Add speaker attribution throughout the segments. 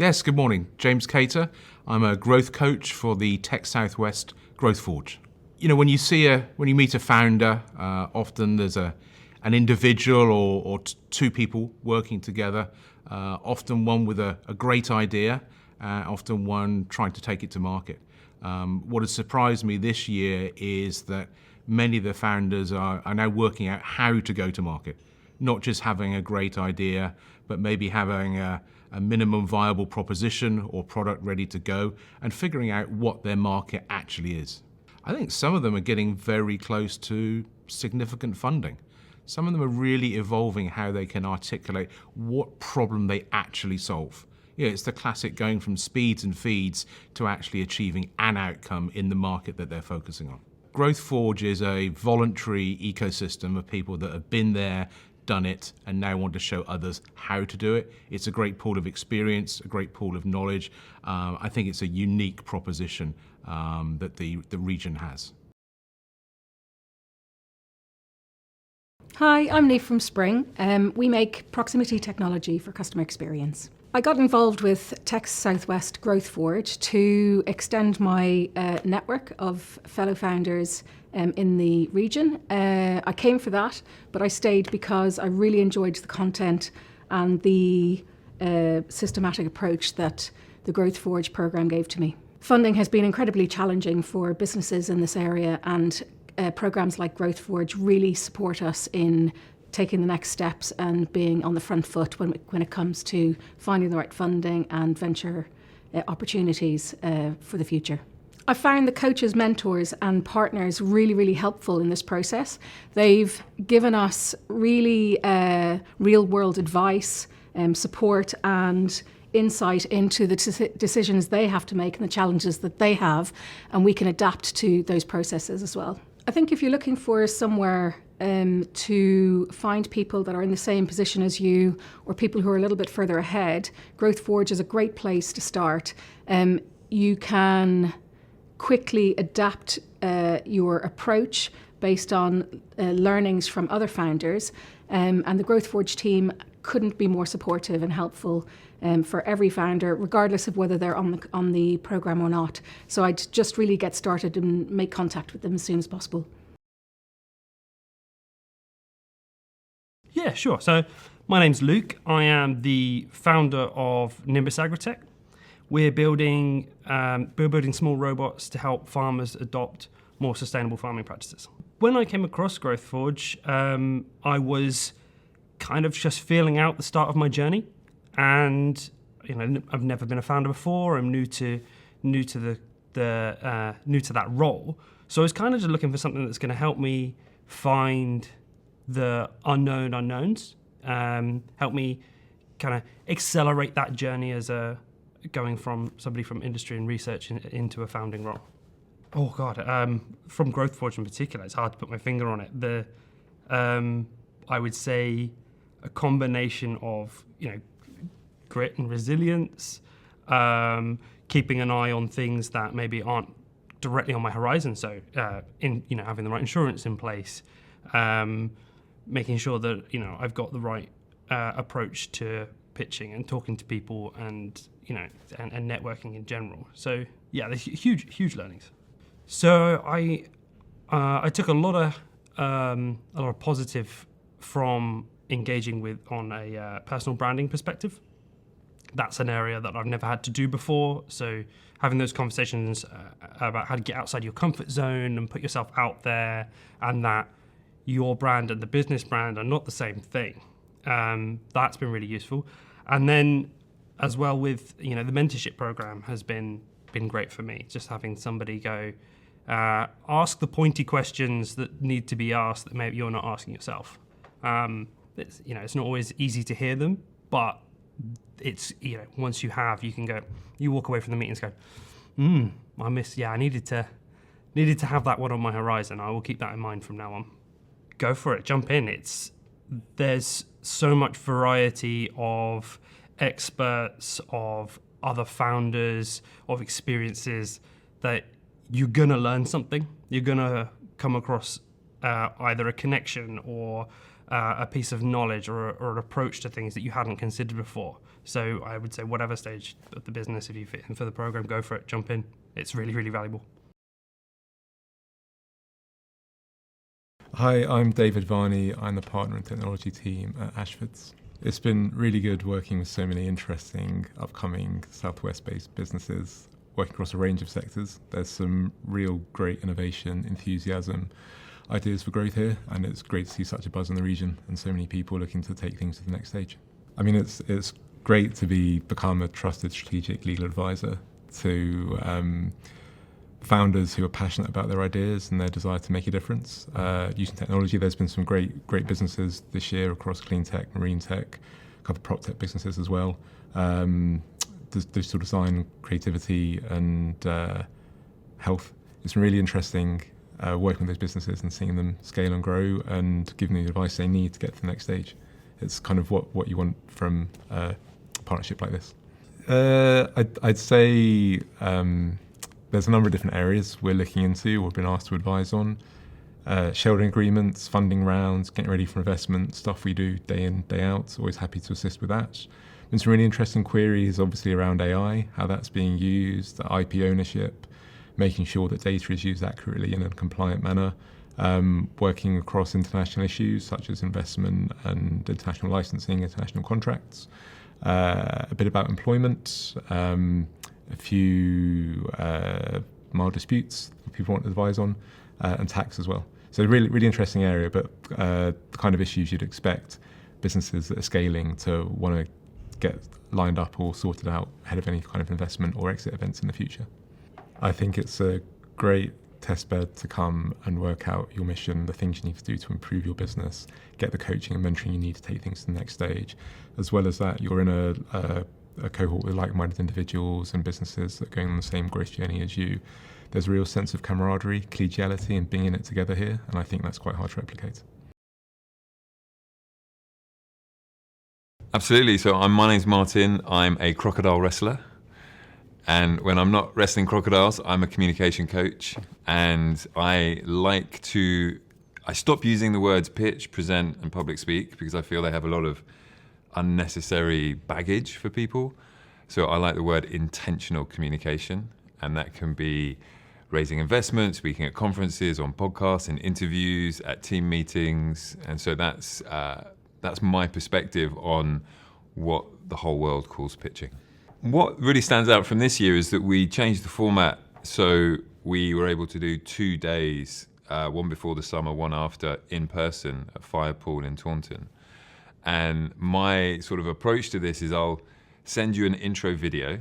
Speaker 1: Yes, good morning. James Cater. I'm a growth coach for the Tech Southwest Growth Forge. You know, when you meet a founder, often there's an individual or two people working together, often one with a great idea, often one trying to take it to market. What has surprised me this year is that many of the founders are now working out how to go to market, not just having a great idea, but maybe having a minimum viable proposition or product ready to go and figuring out what their market actually is. I think some of them are getting very close to significant funding. Some of them are really evolving how they can articulate what problem they actually solve. You know, it's the classic going from speeds and feeds to actually achieving an outcome in the market that they're focusing on. Growth Forge is a voluntary ecosystem of people that have been there, done it, and now want to show others how to do it. It's a great pool of experience, a great pool of knowledge. I think it's a unique proposition that the region has.
Speaker 2: Hi, I'm Neve from Spring. We make proximity technology for customer experience. I got involved with Tech Southwest Growth Forge to extend my network of fellow founders in the region. I came for that, but I stayed because I really enjoyed the content and the systematic approach that the Growth Forge program gave to me. Funding has been incredibly challenging for businesses in this area, and programs like Growth Forge really support us in taking the next steps and being on the front foot when it comes to finding the right funding and venture opportunities for the future. I found the coaches, mentors and partners really, really helpful in this process. They've given us really real world advice, support and insight into the decisions they have to make and the challenges that they have, and we can adapt to those processes as well. I think if you're looking for somewhere to find people that are in the same position as you or people who are a little bit further ahead, Growth Forge is a great place to start. You can quickly adapt your approach based on learnings from other founders, and the Growth Forge team couldn't be more supportive and helpful for every founder, regardless of whether they're on the program or not. So I'd just really get started and make contact with them as soon as possible.
Speaker 3: Yeah, sure. So my name's Luke. I am the founder of Nimbus Agritech. We're building small robots to help farmers adopt more sustainable farming practices. When I came across Growth Forge, I was kind of just feeling out the start of my journey, and I've never been a founder before. I'm new to that role, so I was kind of just looking for something that's going to help me find the unknown unknowns, help me kind of accelerate that journey as going from somebody from industry and research into a founding role. Oh God, from Growth Forge in particular, it's hard to put my finger on it. I would say a combination of grit and resilience, keeping an eye on things that maybe aren't directly on my horizon. So having the right insurance in place. Making sure that I've got the right approach to pitching and talking to people and and networking in general. So yeah, there's huge learnings. So I took a lot of positive from engaging on a personal branding perspective. That's an area that I've never had to do before. So having those conversations about how to get outside your comfort zone and put yourself out there, and that your brand and the business brand are not the same thing. That's been really useful. And then as well with, the mentorship program has been great for me. Just having somebody go, ask the pointy questions that need to be asked that maybe you're not asking yourself. It's not always easy to hear them, but it's, once you walk away from the meetings go, I needed to have that one on my horizon. I will keep that in mind from now on. Go for it, jump in. There's so much variety of experts, of other founders, of experiences that you're gonna learn something. You're gonna come across either a connection or a piece of knowledge or an approach to things that you hadn't considered before. So I would say whatever stage of the business, if you fit in for the program, go for it, jump in. It's really, really valuable.
Speaker 4: Hi, I'm David Varney. I'm the partner and technology team at Ashfords. It's been really good working with so many interesting, upcoming Southwest-based businesses, working across a range of sectors. There's some real great innovation, enthusiasm, ideas for growth here, and it's great to see such a buzz in the region and so many people looking to take things to the next stage. I mean, it's great to become a trusted strategic legal advisor to founders who are passionate about their ideas and their desire to make a difference. Using technology, there's been some great businesses this year across clean tech, marine tech, a couple of prop tech businesses as well. Digital design, creativity, and health. It's been really interesting working with those businesses and seeing them scale and grow and giving them the advice they need to get to the next stage. It's kind of what you want from a partnership like this. I'd say there's a number of different areas we're looking into or been asked to advise on. Shareholding agreements, funding rounds, getting ready for investment, stuff we do day in, day out. Always happy to assist with that. There's some really interesting queries, obviously, around AI, how that's being used, IP ownership, making sure that data is used accurately in a compliant manner, working across international issues such as investment and international licensing, international contracts, a bit about employment, a few mild disputes that people want advice on, and tax as well. So really, really interesting area, but the kind of issues you'd expect businesses that are scaling to want to get lined up or sorted out ahead of any kind of investment or exit events in the future. I think it's a great testbed to come and work out your mission, the things you need to do to improve your business, get the coaching and mentoring you need to take things to the next stage. As well as that, you're in a cohort with like-minded individuals and businesses that are going on the same growth journey as you. There's a real sense of camaraderie, collegiality, and being in it together here, and I think that's quite hard to replicate.
Speaker 5: Absolutely. So my name's Martin. I'm a crocodile wrestler. And when I'm not wrestling crocodiles, I'm a communication coach. And I stop using the words pitch, present, and public speak because I feel they have a lot of unnecessary baggage for people. So I like the word intentional communication. And that can be raising investment, speaking at conferences, on podcasts, in interviews, at team meetings. And so that's my perspective on what the whole world calls pitching. What really stands out from this year is that we changed the format, so we were able to do 2 days, one before the summer, one after, in person at Firepool in Taunton. And my sort of approach to this is I'll send you an intro video,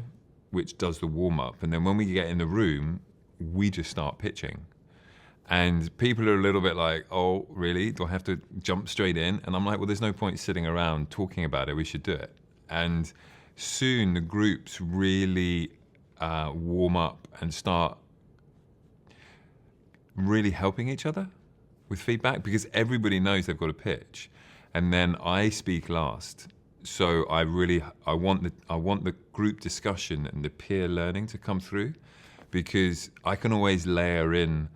Speaker 5: which does the warm-up, and then when we get in the room, we just start pitching. And people are a little bit like, oh, really? Do I have to jump straight in? And I'm like, well, there's no point sitting around talking about it. We should do it. And soon the groups really warm up and start really helping each other with feedback because everybody knows they've got a pitch. And then I speak last. So I want the group discussion and the peer learning to come through because I can always layer in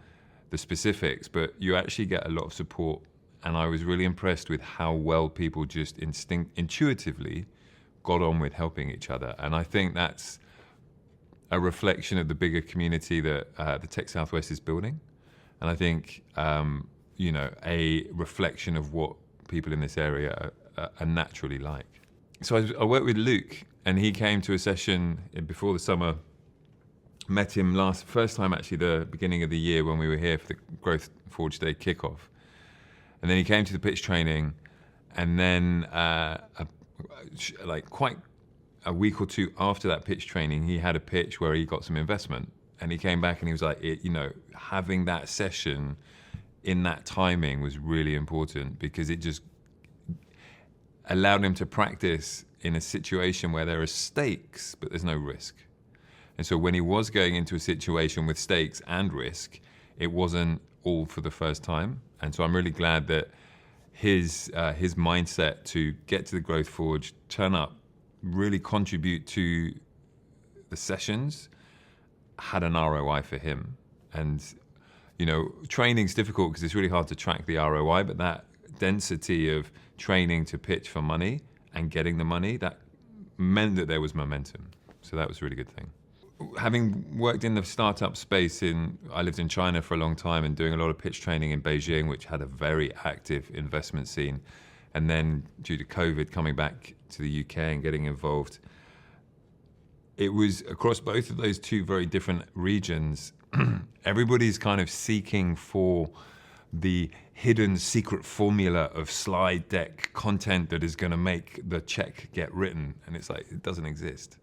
Speaker 5: the specifics, but you actually get a lot of support. And I was really impressed with how well people just intuitively got on with helping each other. And I think that's a reflection of the bigger community that the Tech Southwest is building. And I think, a reflection of what people in this area are naturally like. So I worked with Luke, and he came to a session before the summer. Met him first time actually the beginning of the year when we were here for the Growth Forge Day kickoff. And then he came to the pitch training, and then quite a week or two after that pitch training, he had a pitch where he got some investment. And he came back and he was like, having that session in that timing was really important because it just allowed him to practice in a situation where there are stakes, but there's no risk. And so when he was going into a situation with stakes and risk, it wasn't all for the first time. And so I'm really glad that his mindset to get to the Growth Forge, turn up, really contribute to the sessions, had an ROI for him. And, training's difficult because it's really hard to track the ROI, but that density of training to pitch for money and getting the money, that meant that there was momentum. So that was a really good thing. Having worked in the startup space I lived in China for a long time and doing a lot of pitch training in Beijing, which had a very active investment scene. And then due to COVID, coming back to the UK and getting involved, it was across both of those two very different regions, everybody's kind of seeking for the hidden secret formula of slide deck content that is going to make the check get written. And it's like, it doesn't exist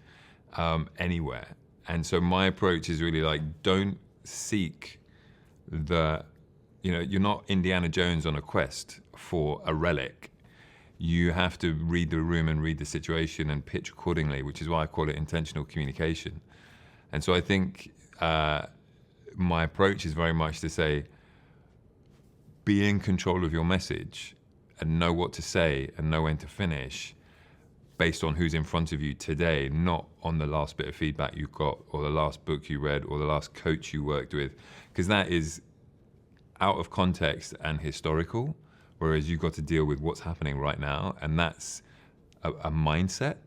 Speaker 5: anywhere. And so my approach is really like, don't seek you're not Indiana Jones on a quest for a relic. You have to read the room and read the situation and pitch accordingly, which is why I call it intentional communication. And so I think my approach is very much to say, be in control of your message and know what to say and know when to finish based on who's in front of you today, not on the last bit of feedback you got or the last book you read or the last coach you worked with, because that is out of context and historical, whereas you've got to deal with what's happening right now, and that's a mindset.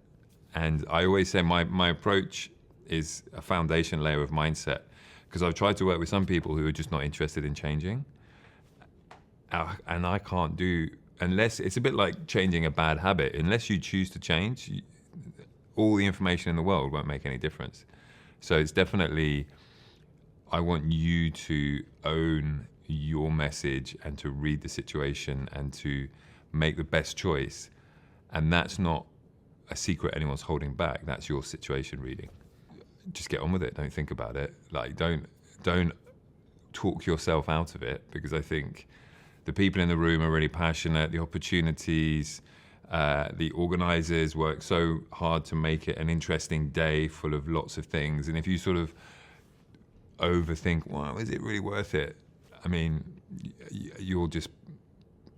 Speaker 5: And I always say my approach is a foundation layer of mindset, because I've tried to work with some people who are just not interested in changing, and I can't do, unless, it's a bit like changing a bad habit, unless you choose to change, all the information in the world won't make any difference. So it's definitely, I want you to own your message and to read the situation and to make the best choice. And that's not a secret anyone's holding back. That's your situation reading. Just get on with it. Don't think about it. Like, don't talk yourself out of it, because I think the people in the room are really passionate. The opportunities, the organizers work so hard to make it an interesting day full of lots of things. And if you sort of overthink, wow, is it really worth it? I mean, you'll just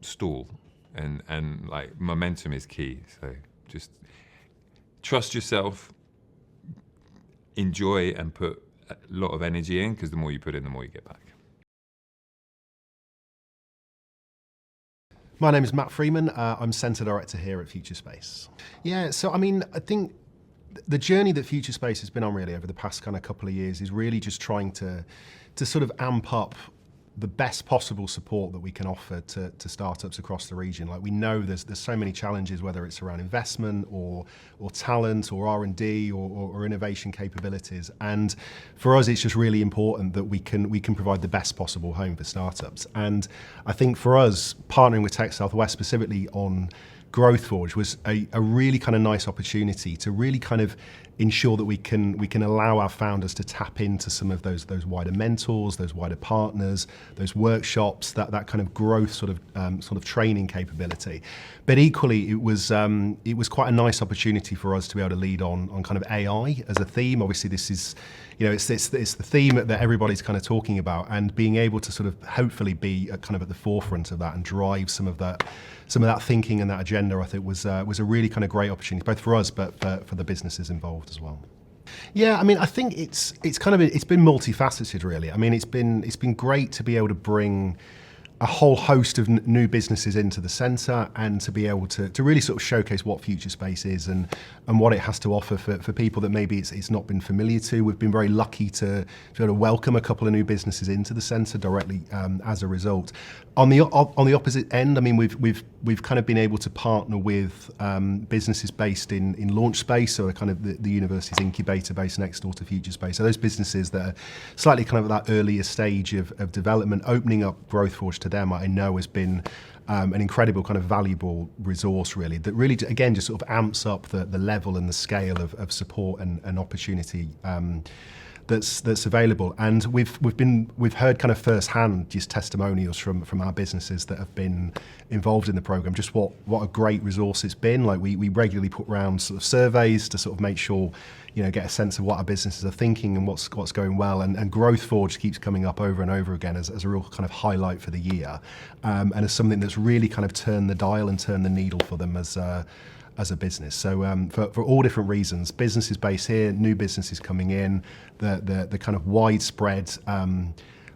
Speaker 5: stall, and like, momentum is key. So just trust yourself, enjoy, and put a lot of energy in, because the more you put in, the more you get back.
Speaker 6: My name is Matt Freeman. I'm Centre Director here at Future Space. Yeah, so I mean, I think the journey that Future Space has been on really over the past kind of couple of years is really just trying to sort of amp up the best possible support that we can offer to startups across the region. Like, we know there's so many challenges, whether it's around investment or talent or R&D or innovation capabilities. And for us, it's just really important that we can provide the best possible home for startups. And I think for us, partnering with Tech Southwest specifically on Growth Forge was a really kind of nice opportunity to really kind of ensure that we can allow our founders to tap into some of those wider mentors, those wider partners, those workshops, that kind of growth sort of training capability. But equally, it was quite a nice opportunity for us to be able to lead on kind of AI as a theme. Obviously, this is, it's the theme that everybody's kind of talking about, and being able to sort of hopefully be kind of at the forefront of that and drive some of that thinking and that agenda, I think was a really kind of great opportunity, both for us but for the businesses involved as well. Yeah, I mean, I think it's been multifaceted really. I mean, it's been great to be able to bring a whole host of new businesses into the centre, and to be able to really sort of showcase what Future Space is and what it has to offer for people that maybe it's not been familiar to. We've been very lucky to be able to welcome a couple of new businesses into the centre directly as a result. On the opposite end, I mean, we've kind of been able to partner with businesses based in Launch Space, so kind of the university's incubator based next door to Future Space. So those businesses that are slightly kind of at that earlier stage of development, opening up Growth Forge to them, I know has been an incredible kind of valuable resource really, that really again just sort of amps up the level and the scale of support and opportunity that's available. And we've heard kind of firsthand just testimonials from our businesses that have been involved in the program, just what a great resource it's been. Like, we regularly put around sort of surveys to sort of make sure, get a sense of what our businesses are thinking and what's going well. And Growth Forge keeps coming up over and over again as a real kind of highlight for the year, and as something that's really kind of turned the dial and turned the needle for them as a business. So for all different reasons, businesses based here, new businesses coming in, the kind of widespread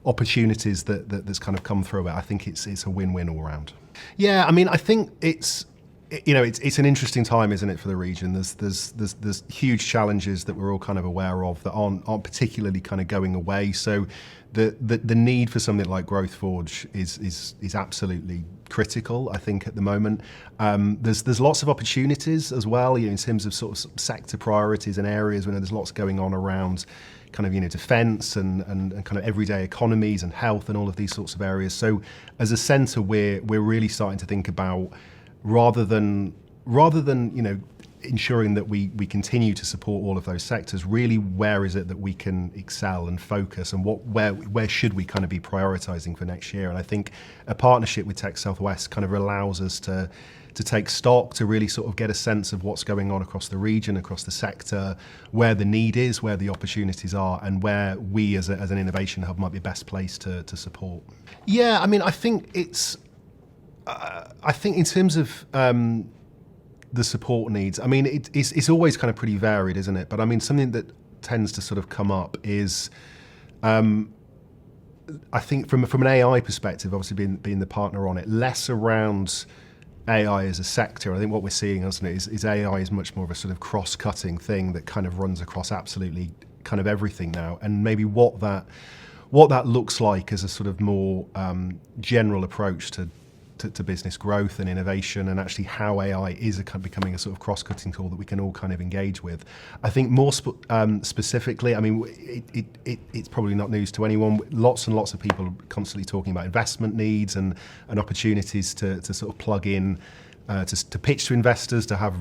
Speaker 6: opportunities that's kind of come through it. I think it's a win-win all around. Yeah, I mean, I think it's an interesting time, isn't it, for the region? There's huge challenges that we're all kind of aware of that aren't particularly kind of going away. So the need for something like Growth Forge is absolutely critical, I think, at the moment. There's lots of opportunities as well, in terms of sort of sector priorities and areas when there's lots going on around kind of defence and kind of everyday economies and health and all of these sorts of areas. So as a centre, we're really starting to think about, rather than ensuring that we continue to support all of those sectors, really where is it that we can excel and focus, and where should we kind of be prioritising for next year? And I think a partnership with Tech Southwest kind of allows us to take stock, to really sort of get a sense of what's going on across the region, across the sector, where the need is, where the opportunities are, and where we as an innovation hub might be best placed to support. Yeah, I mean, I think in terms of the support needs, I mean, it's always kind of pretty varied, isn't it? But I mean, something that tends to sort of come up is, I think from an AI perspective, obviously being the partner on it, less around AI as a sector. I think what we're seeing, isn't it, is AI is much more of a sort of cross-cutting thing that kind of runs across absolutely kind of everything now, and maybe what that looks like as a sort of more general approach to business growth and innovation, and actually how AI is becoming a sort of cross-cutting tool that we can all kind of engage with. I think more specifically, I mean, it's probably not news to anyone. Lots and lots of people are constantly talking about investment needs and opportunities to sort of plug in, to pitch to investors, to have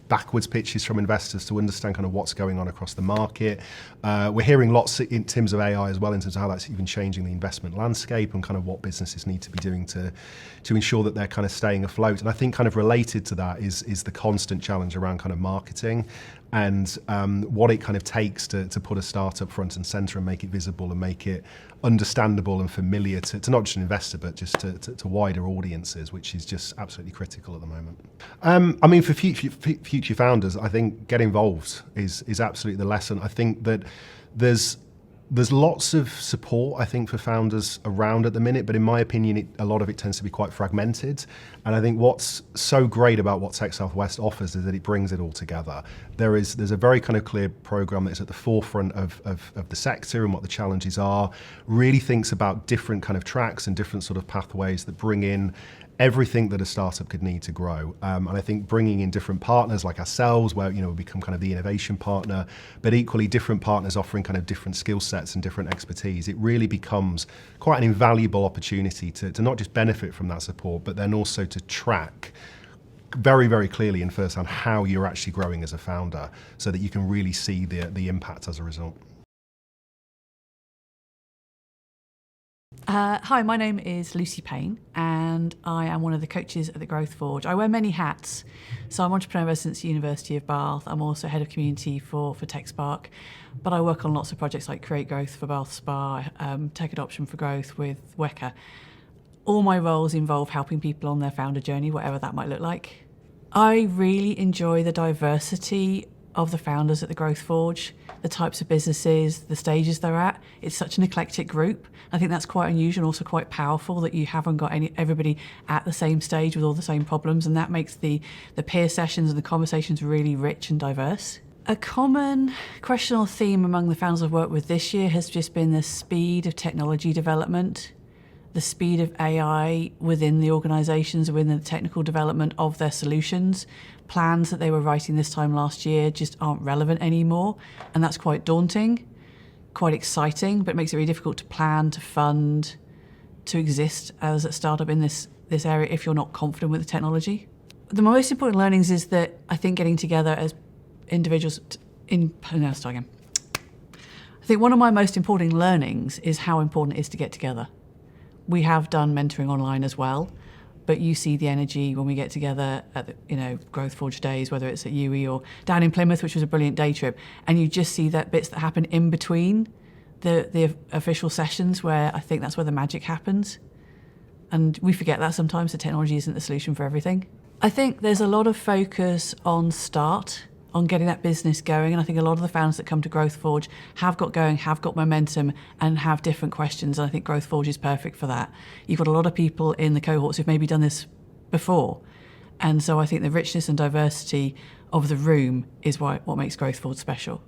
Speaker 6: backwards pitches from investors to understand kind of what's going on across the market. We're hearing lots in terms of AI as well, in terms of how that's even changing the investment landscape and kind of what businesses need to be doing to ensure that they're kind of staying afloat. And I think kind of related to that is the constant challenge around kind of marketing and what it kind of takes to put a startup front and centre and make it visible and make it understandable and familiar to not just an investor, but just to wider audiences, which is just absolutely critical at the moment. I mean, for future founders, I think get involved is absolutely the lesson. I think that there's lots of support, I think, for founders around at the minute, but in my opinion, a lot of it tends to be quite fragmented. And I think what's so great about what Tech Southwest offers is that it brings it all together. There's a very kind of clear program that is at the forefront of the sector and what the challenges are, really thinks about different kind of tracks and different sort of pathways that bring in everything that a startup could need to grow. And I think bringing in different partners like ourselves, where we become kind of the innovation partner, but equally different partners offering kind of different skill sets and different expertise, it really becomes quite an invaluable opportunity to not just benefit from that support, but then also to track very, very clearly and firsthand how you're actually growing as a founder, so that you can really see the impact as a result.
Speaker 7: Hi, my name is Lucy Payne, and I am one of the coaches at the Growth Forge. I wear many hats. So I'm entrepreneur residence at the University of Bath. I'm also head of community for TechSpark, but I work on lots of projects like Create Growth for Bath Spa, Tech Adoption for Growth with WECA. All my roles involve helping people on their founder journey, whatever that might look like. I really enjoy the diversity of the founders at the Growth Forge, the types of businesses, the stages they're at. It's such an eclectic group. I think that's quite unusual and also quite powerful, that you haven't got everybody at the same stage with all the same problems, and that makes the peer sessions and the conversations really rich and diverse. A common question or theme among the founders I've worked with this year has just been the speed of technology development, the speed of AI within the organisations, within the technical development of their solutions. Plans that they were writing this time last year just aren't relevant anymore, and that's quite daunting, quite exciting, but it makes it really difficult to plan, to fund, to exist as a startup in this area if you're not confident with the technology. The most important learnings is that I think getting together as individuals I think one of my most important learnings is how important it is to get together. We have done mentoring online as well, but you see the energy when we get together at the, Growth Forge days, whether it's at UE or down in Plymouth, which was a brilliant day trip, and you just see that bits that happen in between the official sessions, where I think that's where the magic happens. And we forget that sometimes, the technology isn't the solution for everything. I think there's a lot of focus on start on getting that business going. And I think a lot of the founders that come to Growth Forge have got going, have got momentum, and have different questions. And I think Growth Forge is perfect for that. You've got a lot of people in the cohorts who've maybe done this before. And so I think the richness and diversity of the room is what makes Growth Forge special.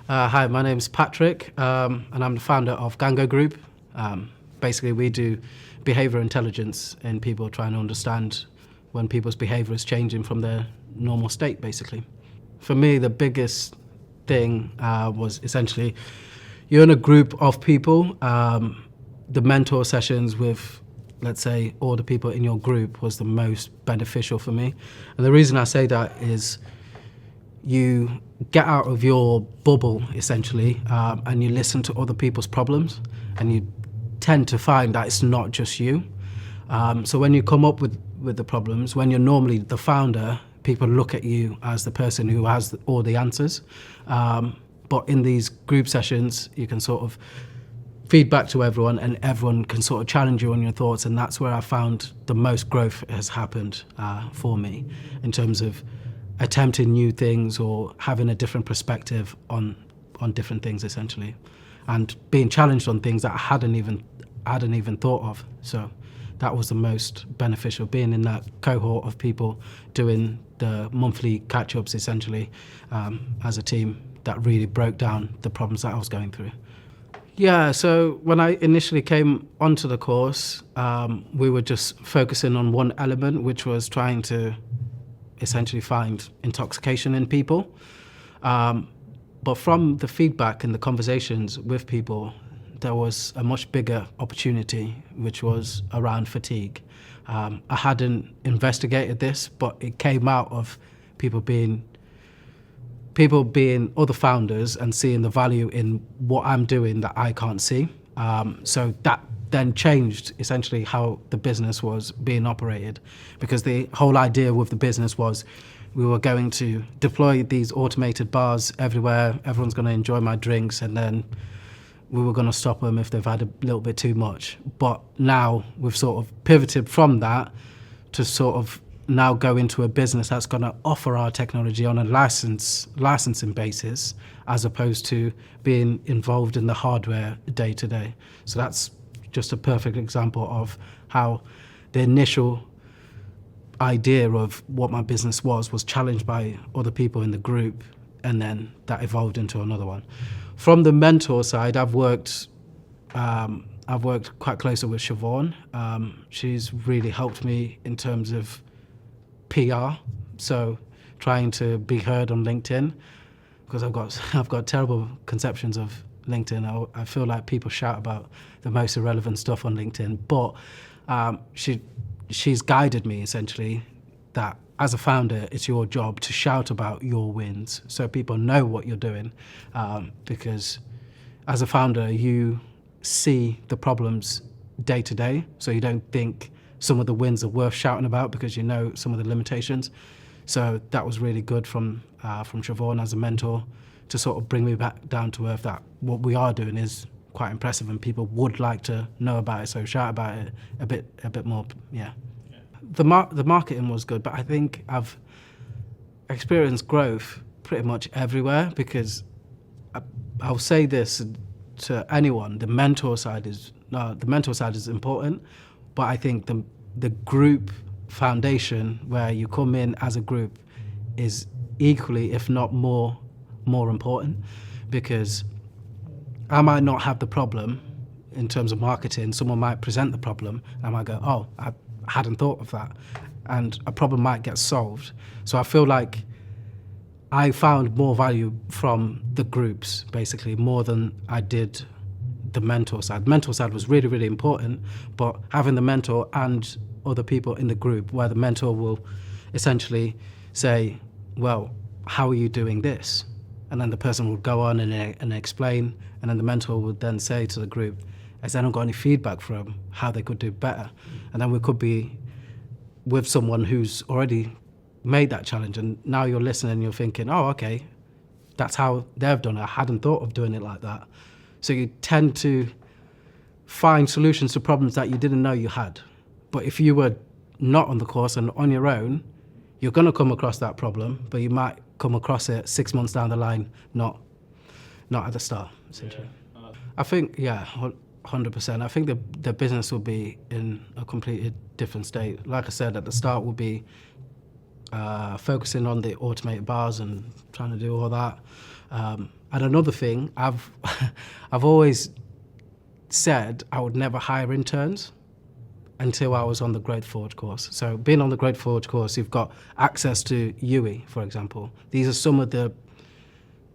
Speaker 8: Hi, my name's Patrick, and I'm the founder of Gango Group. Basically, we do behaviour intelligence in people, trying to understand when people's behaviour is changing from their normal state, basically. For me, the biggest thing was essentially you're in a group of people. The mentor sessions with, let's say, all the people in your group was the most beneficial for me. And the reason I say that is you get out of your bubble, essentially, and you listen to other people's problems, and you tend to find that it's not just you. So when you come up with the problems, when you're normally the founder, people look at you as the person who has all the answers. But in these group sessions, you can sort of feed back to everyone, and everyone can sort of challenge you on your thoughts, and that's where I found the most growth has happened for me, in terms of attempting new things or having a different perspective on different things, essentially, and being challenged on things that I hadn't even thought of. So that was the most beneficial, being in that cohort of people doing the monthly catch-ups, essentially, as a team that really broke down the problems that I was going through. Yeah, so when I initially came onto the course, we were just focusing on one element, which was trying to essentially find intoxication in people. But from the feedback and the conversations with people, there was a much bigger opportunity, which was around fatigue. I hadn't investigated this, but it came out of people being other founders and seeing the value in what I'm doing that I can't see. So that then changed essentially how the business was being operated, because the whole idea with the business was we were going to deploy these automated bars everywhere, everyone's going to enjoy my drinks, and then we were going to stop them if they've had a little bit too much. But now we've sort of pivoted from that to sort of now go into a business that's going to offer our technology on a licensing basis, as opposed to being involved in the hardware day to day. So that's just a perfect example of how the initial idea of what my business was challenged by other people in the group, and then that evolved into another one. From the mentor side, I've worked quite closely with Siobhan. She's really helped me in terms of PR, so trying to be heard on LinkedIn, because I've got terrible conceptions of LinkedIn. I feel like people shout about the most irrelevant stuff on LinkedIn, but she's guided me essentially that as a founder, it's your job to shout about your wins so people know what you're doing, because as a founder, you see the problems day to day, so you don't think some of the wins are worth shouting about because you know some of the limitations. So that was really good from Siobhan as a mentor, to sort of bring me back down to earth, that what we are doing is quite impressive and people would like to know about it, so shout about it a bit more, yeah. The marketing was good, but I think I've experienced growth pretty much everywhere, because I'll say this to anyone, the mentor side is important, but I think the group foundation, where you come in as a group, is equally, if not more important, because I might not have the problem in terms of marketing. Someone might present the problem, and I might go, oh, I hadn't thought of that, and a problem might get solved. So I feel like I found more value from the groups, basically, more than I did the mentor side. The mentor side was really, really important, but having the mentor and other people in the group, where the mentor will essentially say, well, how are you doing this? And then the person will go on and explain, and then the mentor would then say to the group, has anyone got any feedback from how they could do better? And then we could be with someone who's already made that challenge, and now you're listening and you're thinking, oh, okay, that's how they've done it. I hadn't thought of doing it like that. So you tend to find solutions to problems that you didn't know you had. But if you were not on the course and on your own, you're going to come across that problem, but you might come across it 6 months down the line, not at the start, essentially. I think, 100%. I think the business will be in a completely different state. Like I said, at the start we'll be focusing on the automated bars and trying to do all that. And another thing, I've always said I would never hire interns until I was on the Growth Forge course. So being on the Growth Forge course, you've got access to UE, for example. These are some of the,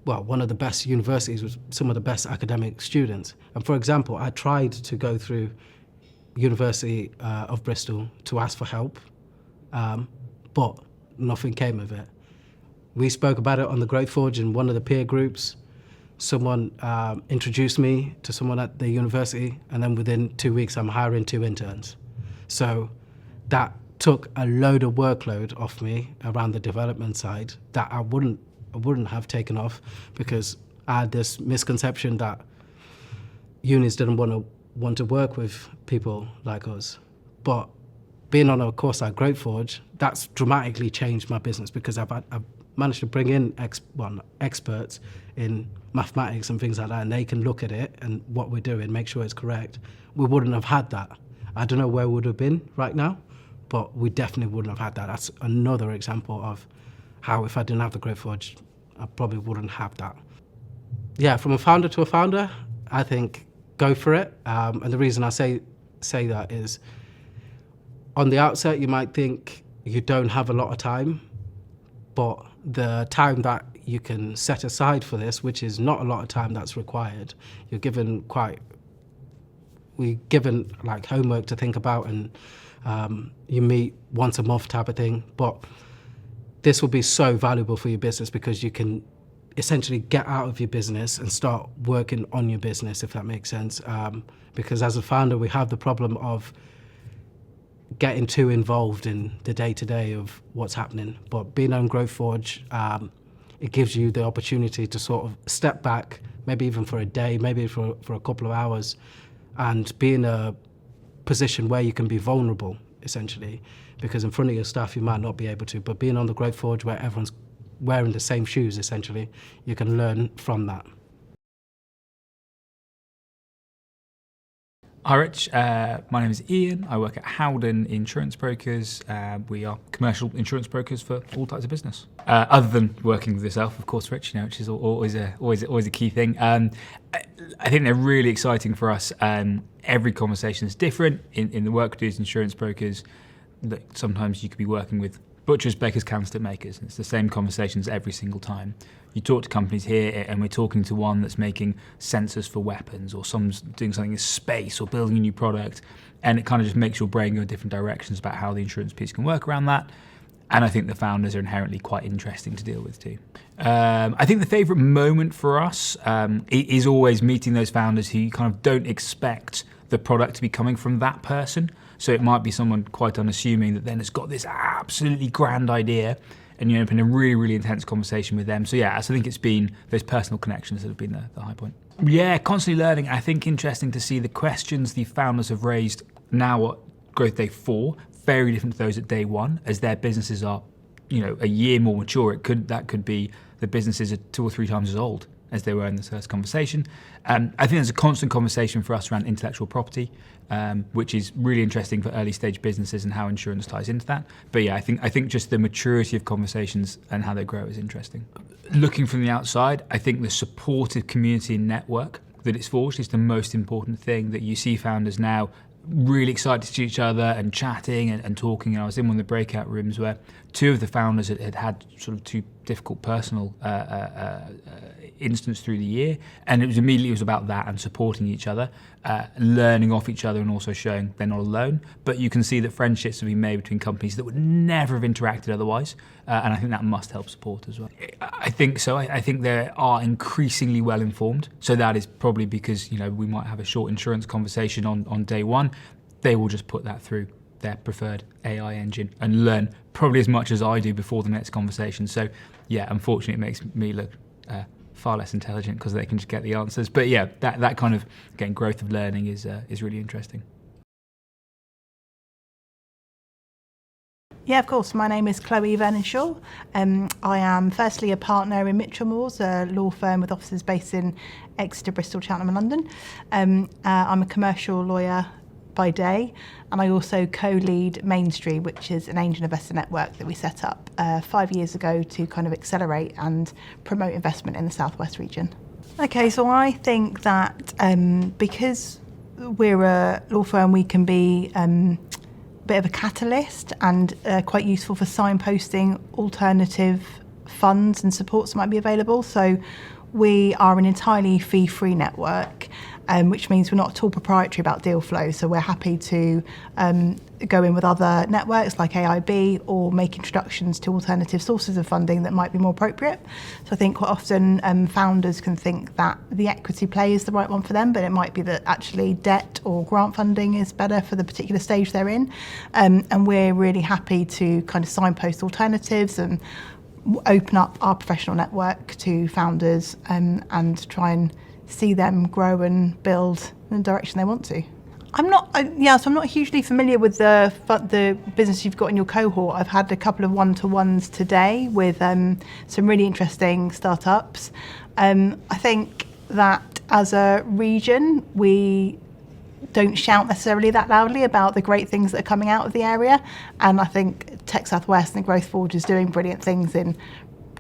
Speaker 8: one of the best universities with some of the best academic students. And for example, I tried to go through University of Bristol to ask for help, but nothing came of it. We spoke about it on the Growth Forge in one of the peer groups. Someone introduced me to someone at the university, and then within 2 weeks, I'm hiring 2 interns. So that took a load of workload off me around the development side that I wouldn't have taken off, because I had this misconception that unis didn't want to work with people like us. But being on a course like Growth Forge, that's dramatically changed my business, because I've managed to bring in experts in mathematics and things like that, and they can look at it and what we're doing, make sure it's correct. We wouldn't have had that. I don't know where we would have been right now, but we definitely wouldn't have had that. That's another example of how, if I didn't have the Growth Forge, I probably wouldn't have that. Yeah, from a founder to a founder, I think go for it. And the reason I say that is, on the outset, you might think you don't have a lot of time, but the time that you can set aside for this, which is not a lot of time that's required, we're given like homework to think about, and you meet once a month type of thing. But this will be so valuable for your business, because you can essentially get out of your business and start working on your business, if that makes sense. Because as a founder, we have the problem of getting too involved in the day-to-day of what's happening. But being on Growth Forge, it gives you the opportunity to sort of step back, maybe even for a day, maybe for a couple of hours, and be in a position where you can be vulnerable, essentially, because in front of your staff you might not be able to, but being on the Growth Forge where everyone's wearing the same shoes, essentially, you can learn from that.
Speaker 9: Hi Rich, my name is Ian. I work at Howden Insurance Brokers. We are commercial insurance brokers for all types of business. Other than working with yourself, of course, Rich, which is always a key thing. I think they're really exciting for us. Every conversation is different in the work we do as insurance brokers. Sometimes you could be working with butchers, bakers, candlestick makers. It's the same conversations every single time. You talk to companies here, and we're talking to one that's making sensors for weapons, or someone's doing something in space, or building a new product, and it kind of just makes your brain go in different directions about how the insurance piece can work around that. And I think the founders are inherently quite interesting to deal with too. I think the favourite moment for us is always meeting those founders who you kind of don't expect the product to be coming from that person. So it might be someone quite unassuming that then has got this absolutely grand idea, and you end up in a really, really intense conversation with them. So yeah, so I think it's been those personal connections that have been the high point. Yeah, constantly learning. I think interesting to see the questions the founders have raised now at Growth Day 4, very different to those at Day 1, as their businesses are, a year more mature. That could be the businesses are 2 or 3 times as old as they were in this first conversation. I think there's a constant conversation for us around intellectual property, which is really interesting for early stage businesses and how insurance ties into that. But yeah, I think just the maturity of conversations and how they grow is interesting. Looking from the outside, I think the supportive community and network that it's forged is the most important thing, that you see founders now really excited to see each other and chatting and talking. And I was in one of the breakout rooms where 2 of the founders had sort of 2 difficult personal incidents through the year, and it was about that and supporting each other, learning off each other, and also showing they're not alone. But you can see that friendships have been made between companies that would never have interacted otherwise, and I think that must help support as well. I think so. I think they are increasingly well informed. So that is probably because we might have a short insurance conversation on Day 1. They will just put that through their preferred AI engine and learn probably as much as I do before the next conversation. So yeah, unfortunately, it makes me look far less intelligent because they can just get the answers. But yeah, that kind of, again, growth of learning is really interesting.
Speaker 10: Yeah, of course. My name is Chloe Vernon-Shaw. I am firstly a partner in Mitchell Moores, a law firm with offices based in Exeter, Bristol, Cheltenham and London. I'm a commercial lawyer by day, and I also co-lead Main Street, which is an angel investor network that we set up 5 years ago to kind of accelerate and promote investment in the Southwest region. Okay, so I think that because we're a law firm, we can be bit of a catalyst and quite useful for signposting alternative funds and supports that might be available. So we are an entirely fee-free network, which means we're not at all proprietary about deal flow. So we're happy to go in with other networks like AIB or make introductions to alternative sources of funding that might be more appropriate. So I think quite often founders can think that the equity play is the right one for them, but it might be that actually debt or grant funding is better for the particular stage they're in. And we're really happy to kind of signpost alternatives and open up our professional network to founders and try and see them grow and build in the direction they want to. I'm not hugely familiar with the business you've got in your cohort. I've had a couple of one-to-ones today with some really interesting startups. I think that as a region, we don't shout necessarily that loudly about the great things that are coming out of the area. And I think Tech Southwest and Growth Forge is doing brilliant things in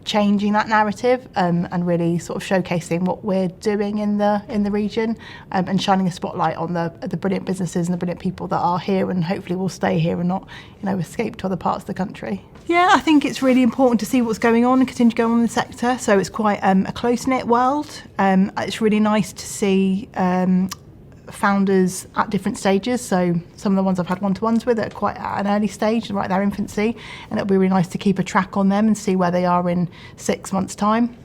Speaker 10: changing that narrative and really sort of showcasing what we're doing in the region and shining a spotlight on the brilliant businesses and the brilliant people that are here and hopefully will stay here and not, escape to other parts of the country. Yeah, I think it's really important to see what's going on and continue to go on in the sector. So it's quite a close-knit world. It's really nice to see founders at different stages. So some of the ones I've had one-to-ones with are quite at an early stage, right at their infancy, and it'll be really nice to keep a track on them and see where they are in 6 months' time.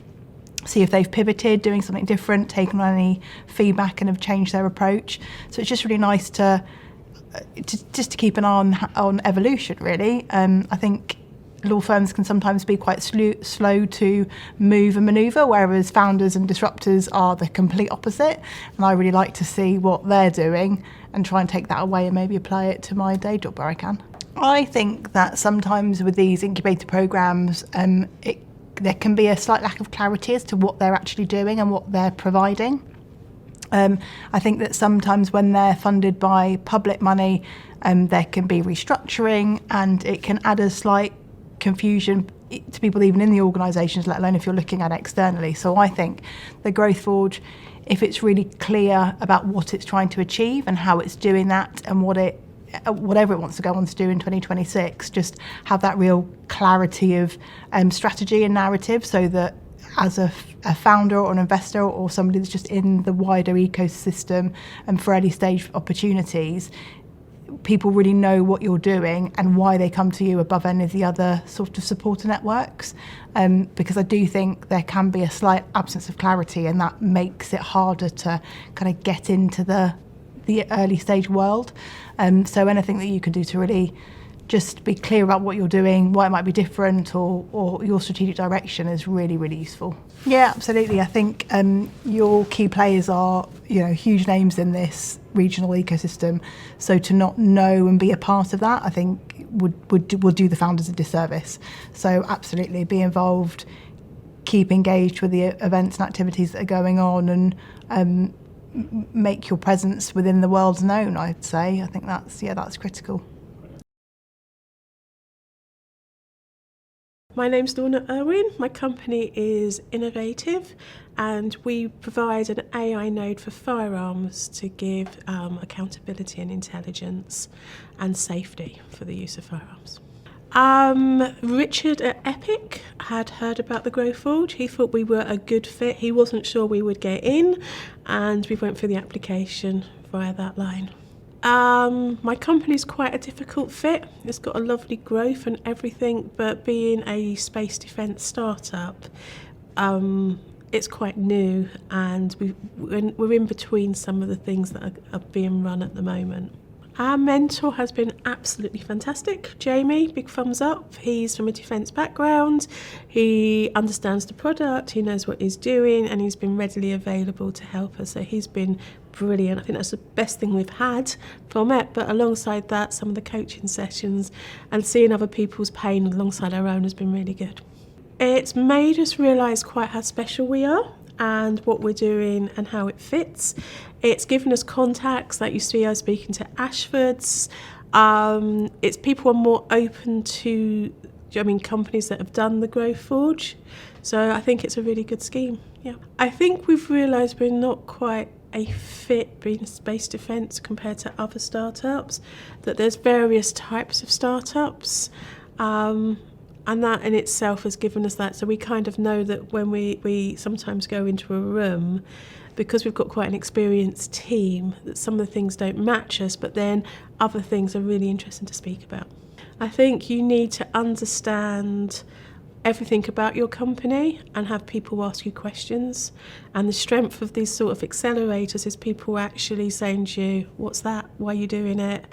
Speaker 10: See if they've pivoted, doing something different, taken on any feedback and have changed their approach. So it's just really nice to keep an eye on evolution, really. I think law firms can sometimes be quite slow to move and manoeuvre, whereas founders and disruptors are the complete opposite. And I really like to see what they're doing and try and take that away and maybe apply it to my day job where I can. I think that sometimes with these incubator programmes, there can be a slight lack of clarity as to what they're actually doing and what they're providing. I think that sometimes when they're funded by public money, there can be restructuring and it can add a slight confusion to people even in the organisations, let alone if you're looking at it externally. So I think the Growth Forge, if it's really clear about what it's trying to achieve and how it's doing that and whatever it wants to go on to do in 2026, just have that real clarity of strategy and narrative so that as a founder or an investor or somebody that's just in the wider ecosystem and for early stage opportunities, people really know what you're doing and why they come to you above any of the other sort of supporter networks. Because I do think there can be a slight absence of clarity and that makes it harder to kind of get into the early stage world. So anything that you can do to really just be clear about what you're doing, why it might be different or your strategic direction is really, really useful. Yeah, absolutely. I think your key players are, huge names in this regional ecosystem. So to not know and be a part of that, I think would do the founders a disservice. So absolutely be involved, keep engaged with the events and activities that are going on and make your presence within the world known, I'd say. I think that's critical.
Speaker 11: My name's Lorna Irwin. My company is Innovative and we provide an AI node for firearms to give accountability and intelligence and safety for the use of firearms. Richard at Epic had heard about the Growth Forge. He thought we were a good fit. He wasn't sure we would get in and we went through the application via that line. My company's quite a difficult fit. It's got a lovely growth and everything, but being a space defence startup, it's quite new and we're in between some of the things that are being run at the moment. Our mentor has been absolutely fantastic. Jamie, big thumbs up. He's from a defence background. He understands the product, he knows what he's doing, and he's been readily available to help us. So he's been brilliant. I think that's the best thing we've had from it. But alongside that, some of the coaching sessions and seeing other people's pain alongside our own has been really good. It's made us realise quite how special we are and what we're doing and how it fits. It's given us contacts, like you see I was speaking to Ashford's. It's people are more open to companies that have done the Growth Forge. So I think it's a really good scheme. Yeah, I think we've realised we're not quite a fit being space defence compared to other startups, that there's various types of startups, and that in itself has given us that. So we kind of know that when we sometimes go into a room, because we've got quite an experienced team, that some of the things don't match us, but then other things are really interesting to speak about. I think you need to understand everything about your company and have people ask you questions. And the strength of these sort of accelerators is people actually saying to you, what's that? Why are you doing it?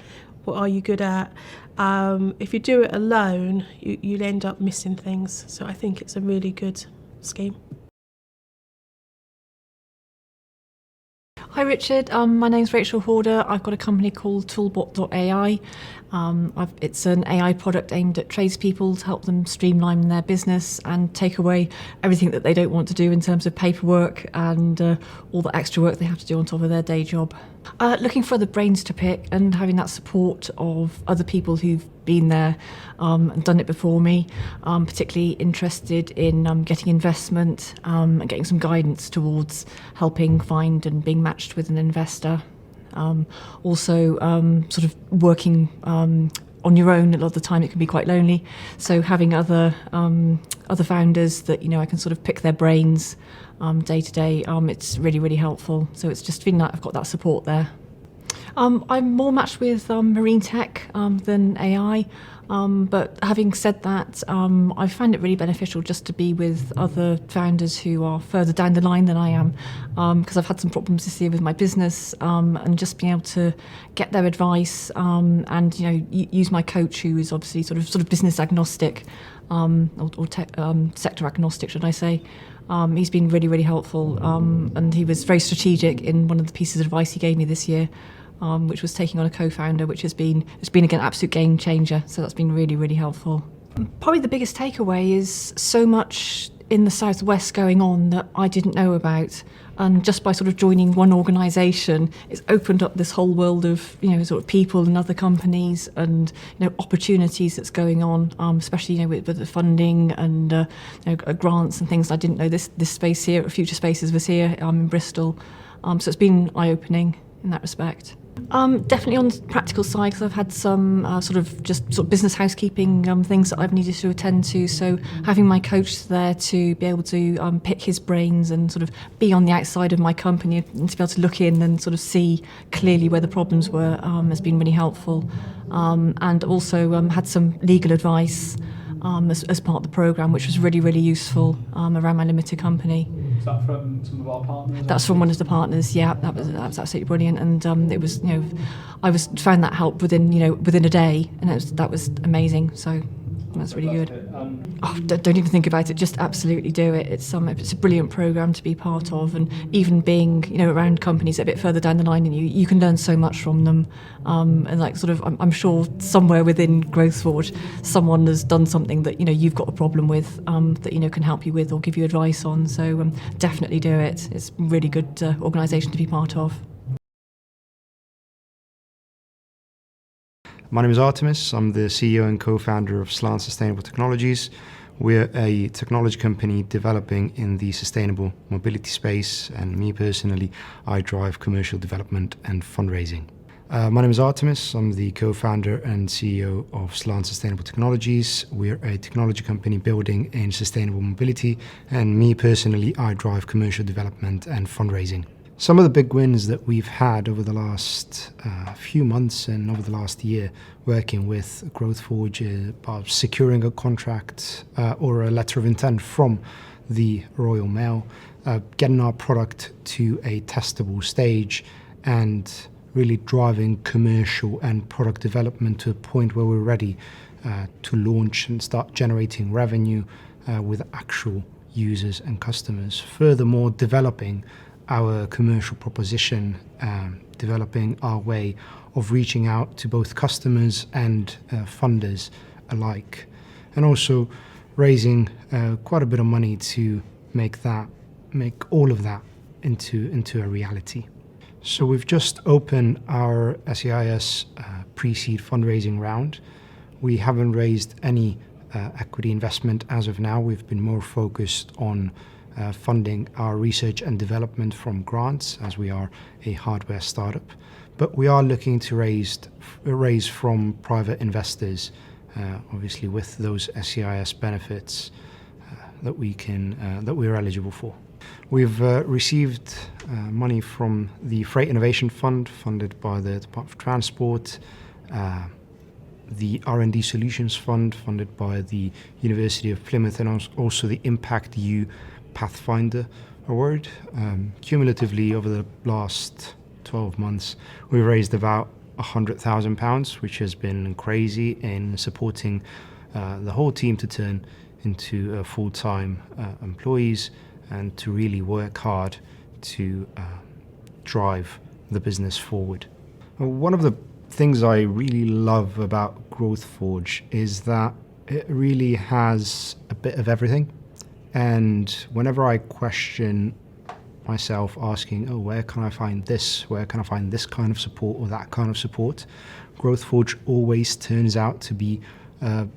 Speaker 11: What are you good at? If you do it alone, you'll end up missing things. So I think it's a really good scheme.
Speaker 12: Hi Richard, my name's Rachel Horder. I've got a company called Toolbot.ai. It's an AI product aimed at tradespeople to help them streamline their business and take away everything that they don't want to do in terms of paperwork and all the extra work they have to do on top of their day job. Looking for other brains to pick and having that support of other people who've been there and done it before me. Particularly interested in getting investment and getting some guidance towards helping find and being matched with an investor. Also sort of working on your own, a lot of the time it can be quite lonely. So having other founders that I can sort of pick their brains day to day, it's really, really helpful. So it's just feeling like I've got that support there. I'm more matched with marine tech than AI, but having said that, I find it really beneficial just to be with other founders who are further down the line than I am, because I've had some problems this year with my business, and just being able to get their advice and use my coach, who is obviously sort of business agnostic, or sector agnostic, should I say. He's been really, really helpful, and he was very strategic in one of the pieces of advice he gave me this year, which was taking on a co-founder, which has been again an absolute game changer. So that's been really, really helpful. Probably the biggest takeaway is so much in the Southwest going on that I didn't know about. And just by sort of joining one organisation, it's opened up this whole world of sort of people and other companies and opportunities that's going on, especially with the funding and grants and things. I didn't know this space here, Future Spaces was here in Bristol, so it's been eye-opening in that respect. Definitely on the practical side, because I've had some sort of business housekeeping things that I've needed to attend to. So having my coach there to be able to pick his brains and sort of be on the outside of my company and to be able to look in and sort of see clearly where the problems were has been really helpful. And also had some legal advice as part of the programme, which was really, really useful around my limited company.
Speaker 9: Is that from some of our partners?
Speaker 12: That's from one of the partners. Yeah, that was absolutely brilliant, and it was I found that help within a day, and that was amazing. So that's really good. Don't even think about it. Just absolutely do it. It's a brilliant programme to be part of, and even being around companies a bit further down the line, and you can learn so much from them. And I'm sure somewhere within Growth Forge, someone has done something that you've got a problem with that can help you with or give you advice on. So definitely do it. It's a really good organisation to be part of.
Speaker 13: My name is Artemis. I'm the CEO and co-founder of Slant Sustainable Technologies. We're a technology company developing in the sustainable mobility space, and me personally, I drive commercial development and fundraising. My name is Artemis. I'm the co-founder and CEO of Slant Sustainable Technologies. We're a technology company building in sustainable mobility, and me personally, I drive commercial development and fundraising. Some of the big wins that we've had over the last few months and over the last year working with Growth Forge about securing a contract or a letter of intent from the Royal Mail, getting our product to a testable stage, and really driving commercial and product development to a point where we're ready to launch and start generating revenue with actual users and customers. Furthermore, developing our commercial proposition, developing our way of reaching out to both customers and funders alike, and also raising quite a bit of money to make all of that into a reality. So we've just opened our SEIS pre-seed fundraising round. We haven't raised any equity investment as of now. We've been more focused on funding our research and development from grants, as we are a hardware startup. But we are looking to raise from private investors, obviously with those SEIS benefits that we're eligible for. We've received money from the Freight Innovation Fund, funded by the Department of Transport, the R&D Solutions Fund, funded by the University of Plymouth, and also the Impact EU Pathfinder Award. Cumulatively, over the last 12 months, we raised about £100,000, which has been crazy in supporting the whole team to turn into full-time employees and to really work hard to drive the business forward. One of the things I really love about GrowthForge is that it really has a bit of everything. And whenever I question myself asking, where can I find this? Where can I find this kind of support or that kind of support? GrowthForge always turns out to be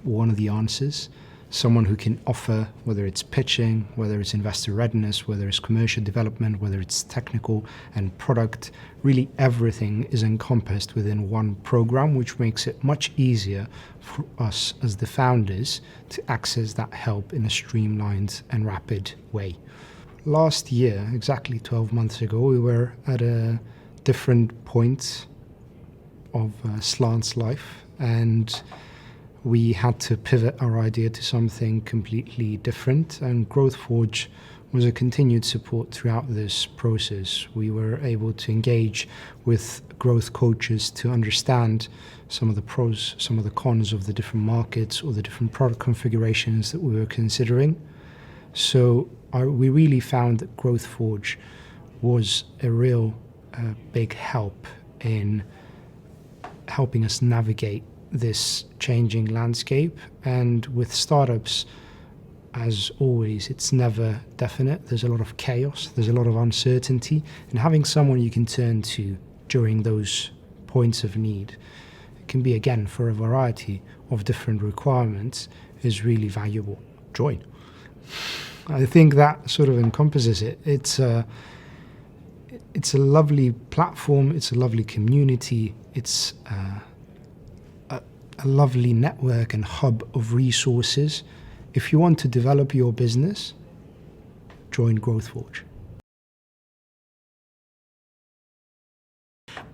Speaker 13: one of the answers. Someone who can offer, whether it's pitching, whether it's investor readiness, whether it's commercial development, whether it's technical and product, really everything is encompassed within one program, which makes it much easier for us as the founders to access that help in a streamlined and rapid way. Last year, exactly 12 months ago, we were at a different point of Slant's life, and we had to pivot our idea to something completely different, and GrowthForge was a continued support throughout this process. We were able to engage with growth coaches to understand some of the pros, some of the cons of the different markets or the different product configurations that we were considering. So we really found that GrowthForge was a real big help in helping us navigate this changing landscape. And with startups, as always, it's never definite. There's a lot of chaos, there's a lot of uncertainty, and having someone you can turn to during those points of need, it can be, again, for a variety of different requirements, is really valuable. Join. I think that sort of encompasses it. It's a lovely platform, it's a lovely community, it's a lovely network and hub of resources. If you want to develop your business, join GrowthForge.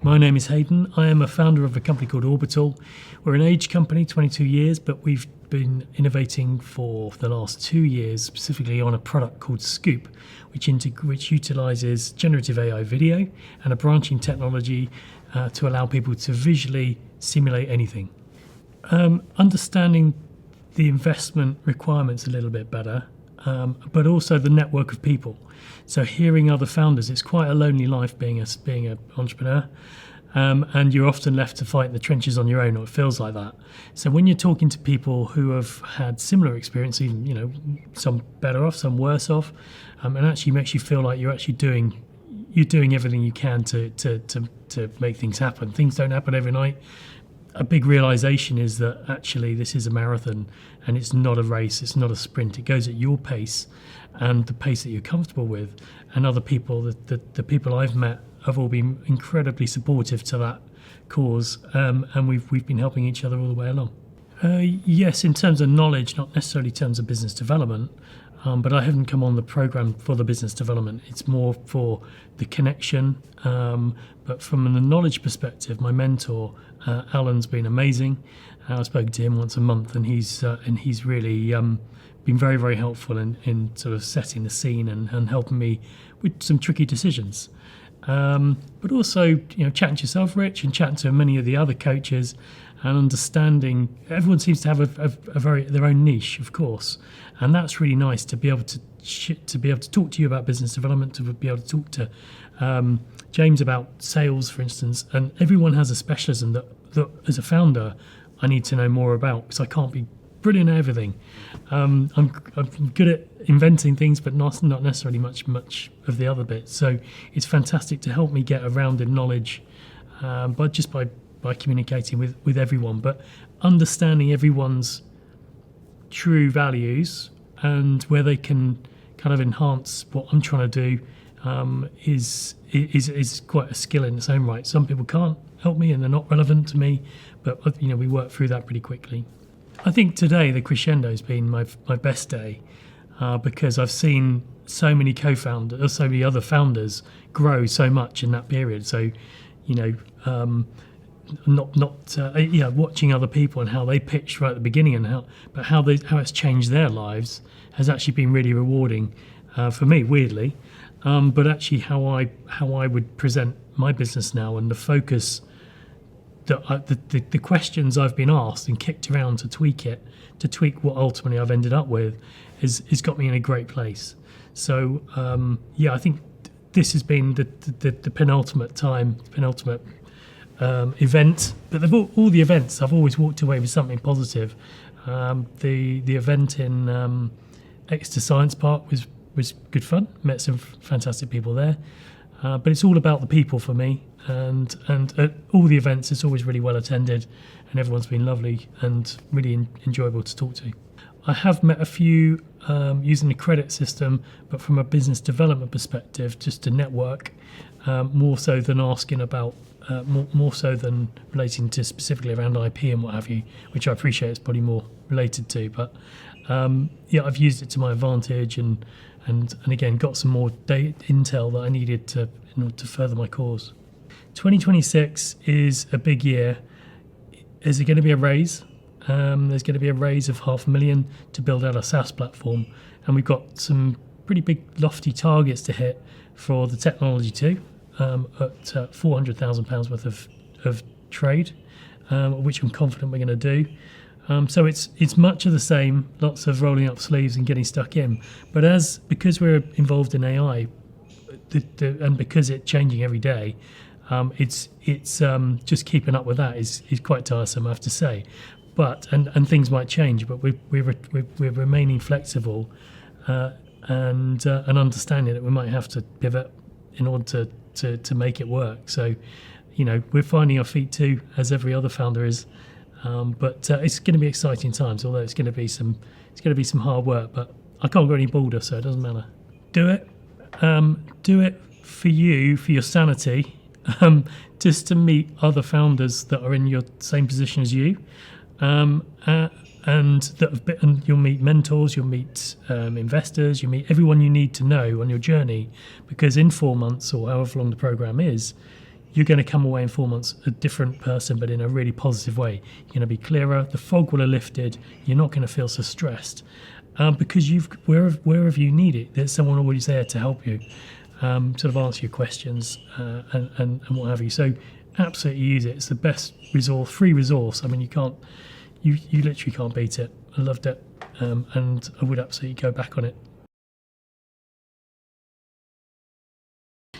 Speaker 14: My name is Hayden. I am a founder of a company called Orbital. We're an age company, 22 years, but we've been innovating for the last 2 years, specifically on a product called Scoop, which utilises generative AI video and a branching technology to allow people to visually simulate anything. Understanding the investment requirements a little bit better, but also the network of people. So hearing other founders, it's quite a lonely life being an entrepreneur, and you're often left to fight in the trenches on your own, or it feels like that. So when you're talking to people who have had similar experience, even some better off, some worse off, and actually makes you feel like you're actually doing everything you can to make things happen. Things don't happen overnight. A big realization is that actually this is a marathon and it's not a race, it's not a sprint. It goes at your pace and the pace that you're comfortable with. And other people, the people I've met have all been incredibly supportive to that cause, and we've been helping each other all the way along. Yes, in terms of knowledge, not necessarily in terms of business development, but I haven't come on the program for the business development. It's more for the connection. But from the knowledge perspective, my mentor, Alan's been amazing. I've spoken to him once a month, and he's really been very, very helpful in sort of setting the scene and helping me with some tricky decisions. But also, chatting to yourself, Rich, and chatting to many of the other coaches, and understanding everyone seems to have their own niche, of course, and that's really nice to be able to to be able to talk to you about business development, to be able to talk to James about sales, for instance, and everyone has a specialism that as a founder I need to know more about, because I can't be brilliant at everything. I'm good at inventing things, but not necessarily much of the other bits. So it's fantastic to help me get a rounded knowledge, but just by communicating with everyone, but understanding everyone's true values and where they can kind of enhance what I'm trying to do is quite a skill in its own right. Some people can't help me and they're not relevant to me, but we work through that pretty quickly. I think today the crescendo has been my best day because I've seen so many co-founders, or so many other founders grow so much in that period. So, watching other people and how they pitched right at the beginning and how it's changed their lives has actually been really rewarding for me, weirdly. But actually, how I would present my business now and the focus, the questions I've been asked and kicked around to tweak what ultimately I've ended up with, has got me in a great place. So I think this has been the penultimate event. But all the events, I've always walked away with something positive. The event in Exeter Science Park was good fun. Met some fantastic people there. But it's all about the people for me. And at all the events, it's always really well attended, and everyone's been lovely and really enjoyable to talk to. I have met a few using the credit system, but from a business development perspective, just to network, more so than asking about, more so than relating to specifically around IP and what have you, which I appreciate it's probably more related to. But I've used it to my advantage, and again got some more intel that I needed in order to further my cause. 2026 is a big year. Is it going to be a raise? There's going to be a raise of £500,000 to build out a SaaS platform, and we've got some pretty big lofty targets to hit for the technology too, at £400,000 worth of trade, which I'm confident we're going to do. So it's much of the same, lots of rolling up sleeves and getting stuck in. But because we're involved in AI, and because it's changing every day, it's just keeping up with that is quite tiresome, I have to say. But and things might change, but we're remaining flexible and understanding that we might have to pivot in order to make it work. So, we're finding our feet too, as every other founder is. But it's going to be exciting times, although it's going to be some hard work. But I can't go any bolder, so it doesn't matter. Do it for you, for your sanity, just to meet other founders that are in your same position as you, and you'll meet mentors, you'll meet investors, you'll meet everyone you need to know on your journey, because in 4 months or however long the program is, you're going to come away in 4 months a different person, but in a really positive way. You're going to be clearer, the fog will have lifted, you're not going to feel so stressed, because wherever you need it, there's someone always there to help you, sort of answer your questions and what have you. So absolutely use it. It's the best resource, free resource. I mean, you literally can't beat it. I loved it, and I would absolutely go back on it.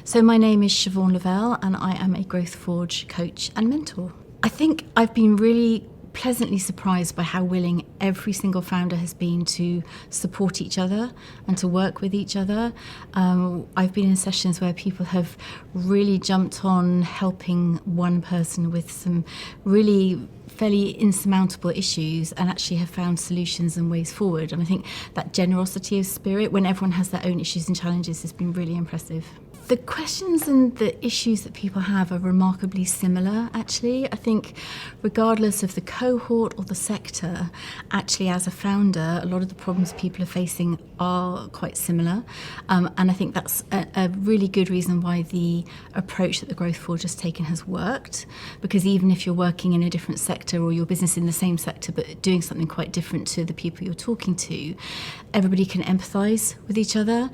Speaker 15: So my name is Siobhan Lavelle, and I am a Growth Forge coach and mentor. I think I've been really pleasantly surprised by how willing every single founder has been to support each other and to work with each other. I've been in sessions where people have really jumped on helping one person with some really fairly insurmountable issues and actually have found solutions and ways forward. And I think that generosity of spirit when everyone has their own issues and challenges has been really impressive. The questions and the issues that people have are remarkably similar, actually. I think regardless of the cohort or the sector, actually as a founder, a lot of the problems people are facing are quite similar. And I think that's a really good reason why the approach that the Growth Forge has taken has worked. Because even if you're working in a different sector or your business in the same sector but doing something quite different to the people you're talking to, everybody can empathise with each other.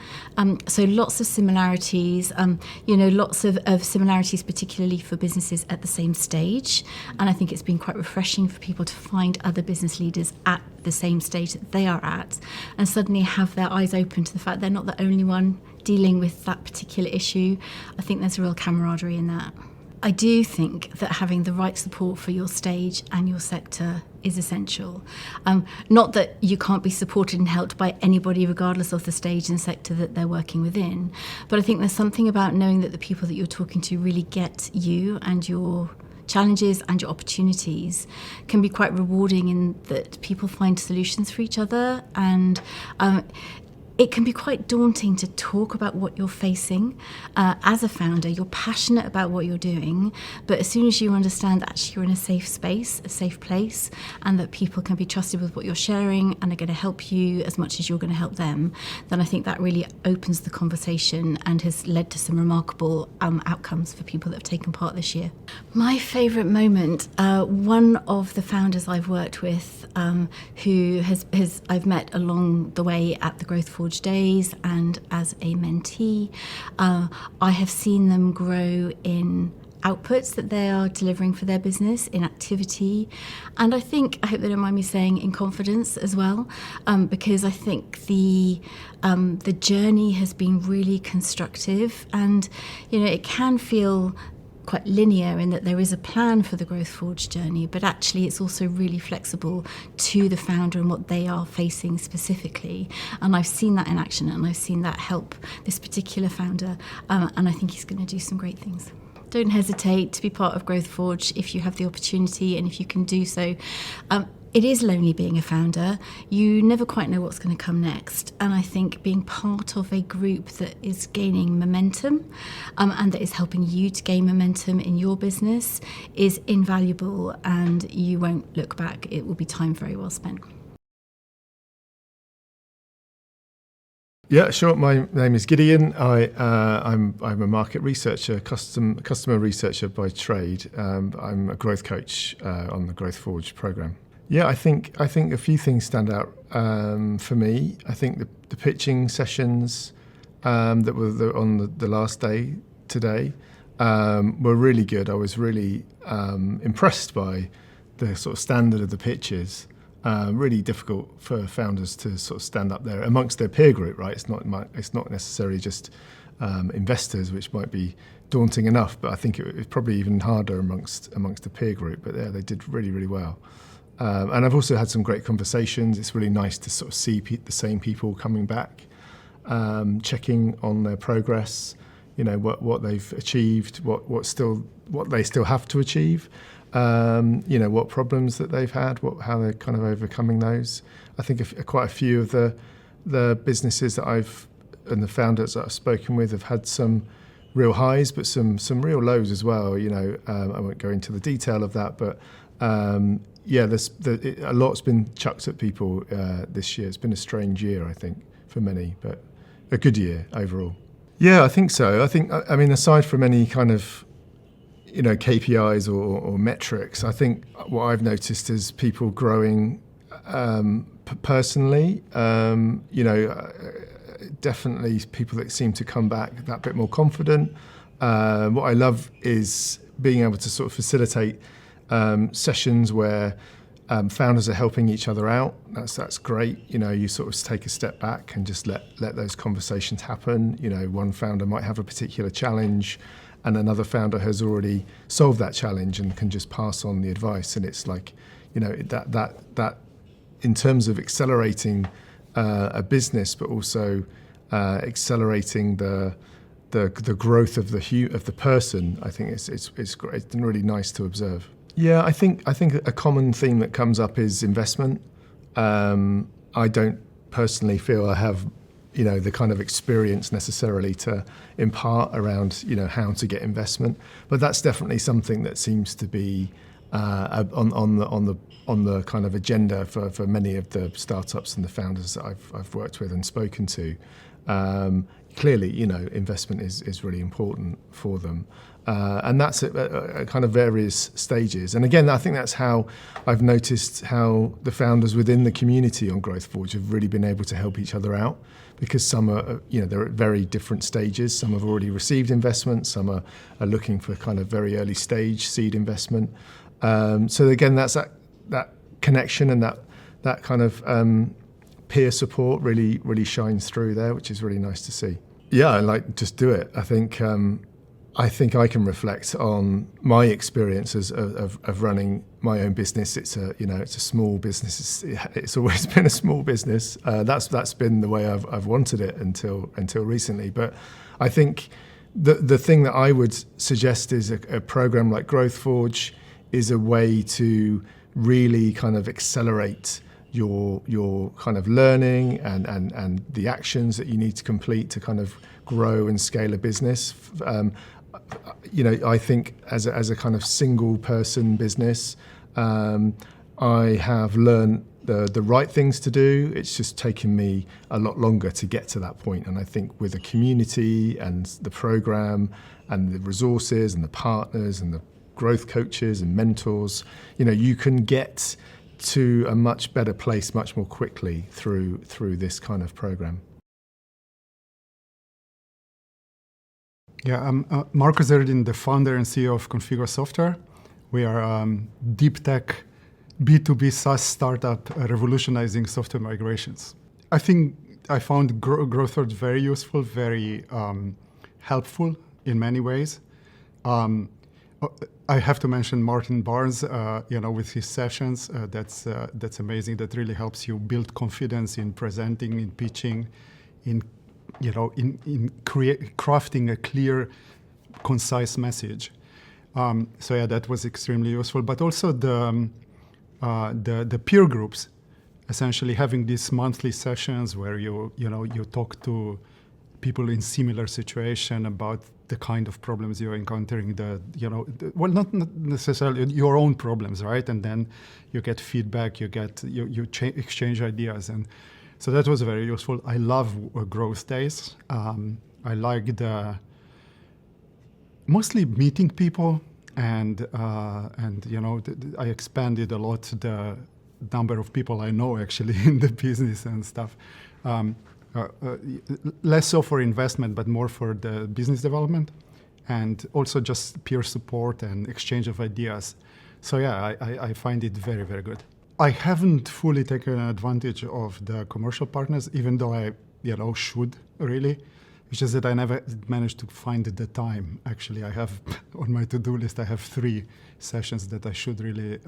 Speaker 15: So lots of similarities. similarities, lots of similarities, particularly for businesses at the same stage. And I think it's been quite refreshing for people to find other business leaders at the same stage that they are at and suddenly have their eyes open to the fact they're not the only one dealing with that particular issue. I think there's a real camaraderie in that. I do think that having the right support for your stage and your sector is essential. Not that you can't be supported and helped by anybody regardless of the stage and sector that they're working within, but I think there's something about knowing that the people that you're talking to really get you and your challenges and your opportunities can be quite rewarding in that people find solutions for each other, and it can be quite daunting to talk about what you're facing. As a founder, you're passionate about what you're doing, but as soon as you understand that actually you're in a safe space, a safe place, and that people can be trusted with what you're sharing and are going to help you as much as you're going to help them, then I think that really opens the conversation and has led to some remarkable outcomes for people that have taken part this year. My favourite moment, one of the founders I've worked with who I've met along the way at the Growth Forge days and as a mentee, I have seen them grow in outputs that they are delivering for their business, in activity, and I hope they don't mind me saying in confidence as well, because I think the journey has been really constructive, and it can feel quite linear in that there is a plan for the Growth Forge journey, but actually it's also really flexible to the founder and what they are facing specifically. And I've seen that in action, and I've seen that help this particular founder, and I think he's going to do some great things. Don't hesitate to be part of Growth Forge if you have the opportunity and if you can do so. It is lonely being a founder. You never quite know what's going to come next. And I think being part of a group that is gaining momentum and that is helping you to gain momentum in your business is invaluable, and you won't look back. It will be time very well spent.
Speaker 16: Yeah, sure. My name is Gideon. I'm a market researcher, customer researcher by trade. I'm a growth coach on the Growth Forge program. Yeah, I think a few things stand out for me. I think the pitching sessions that were on the last day today were really good. I was really impressed by the sort of standard of the pitches. Really difficult for founders to sort of stand up there amongst their peer group, right? It's not necessarily just investors, which might be daunting enough, but I think it was probably even harder amongst the peer group. But yeah, they did really, really well. And I've also had some great conversations. It's really nice to sort of see the same people coming back, checking on their progress, what they've achieved, what they still have to achieve, what problems that they've had, how they're kind of overcoming those. I think quite a few of the businesses that and the founders that I've spoken with have had some real highs, but some real lows as well. I won't go into the detail of that, but a lot's been chucked at people this year. It's been a strange year, I think, for many, but a good year overall. Yeah, I think so. I mean, aside from any kind of KPIs or metrics, I think what I've noticed is people growing personally. Definitely people that seem to come back that bit more confident. What I love is being able to sort of facilitate sessions where founders are helping each other out. That's great. You sort of take a step back and just let those conversations happen. One founder might have a particular challenge, and another founder has already solved that challenge and can just pass on the advice. And it's like, that in terms of accelerating a business, but also accelerating the growth of the person. I think it's great. It's been really nice to observe. Yeah, I think a common theme that comes up is investment. I don't personally feel I have the kind of experience necessarily to impart around how to get investment, but that's definitely something that seems to be on the kind of agenda for many of the startups and the founders that I've worked with and spoken to. clearly, investment is really important for them. And that's at kind of various stages. And again, I think that's how I've noticed how the founders within the community on Growth Forge have really been able to help each other out, because some are, they're at very different stages. Some have already received investment, some are looking for kind of very early stage seed investment. So again, that's that connection and that kind of peer support really shines through there, which is really nice to see. Yeah, just do it. I think I can reflect on my experiences of running my own business. It's a small business. It's always been a small business. That's been the way I've wanted it until recently. But I think the thing that I would suggest is a program like Growth Forge is a way to really kind of accelerate your kind of learning and the actions that you need to complete to kind of grow and scale a business. I think as a kind of single person business, I have learned the right things to do. It's just taken me a lot longer to get to that point. And I think with a community and the program and the resources and the partners and the growth coaches and mentors, you can get to a much better place much more quickly through this kind of program.
Speaker 17: Yeah, I'm Marcus Erdin, the founder and CEO of Configure Software. We are deep tech B2B SaaS startup revolutionizing software migrations. I think I found Growth Forge very useful, very helpful in many ways. I have to mention Martin Barnes, with his sessions. That's amazing. That really helps you build confidence in presenting, in pitching, in crafting a clear, concise message. That was extremely useful. But also the peer groups, essentially having these monthly sessions where you talk to people in similar situation about the kind of problems you're encountering, not necessarily your own problems, right? And then you get feedback, you exchange ideas, and so that was very useful. I love growth days. I like mostly meeting people, and I expanded a lot the number of people I know actually in the business and stuff. Less so for investment, but more for the business development, and also just peer support and exchange of ideas. So yeah, I find it very, very good. I haven't fully taken advantage of the commercial partners, even though I should really. It's just that I never managed to find the time. Actually, I have on my to-do list, I have 3 sessions that I should really,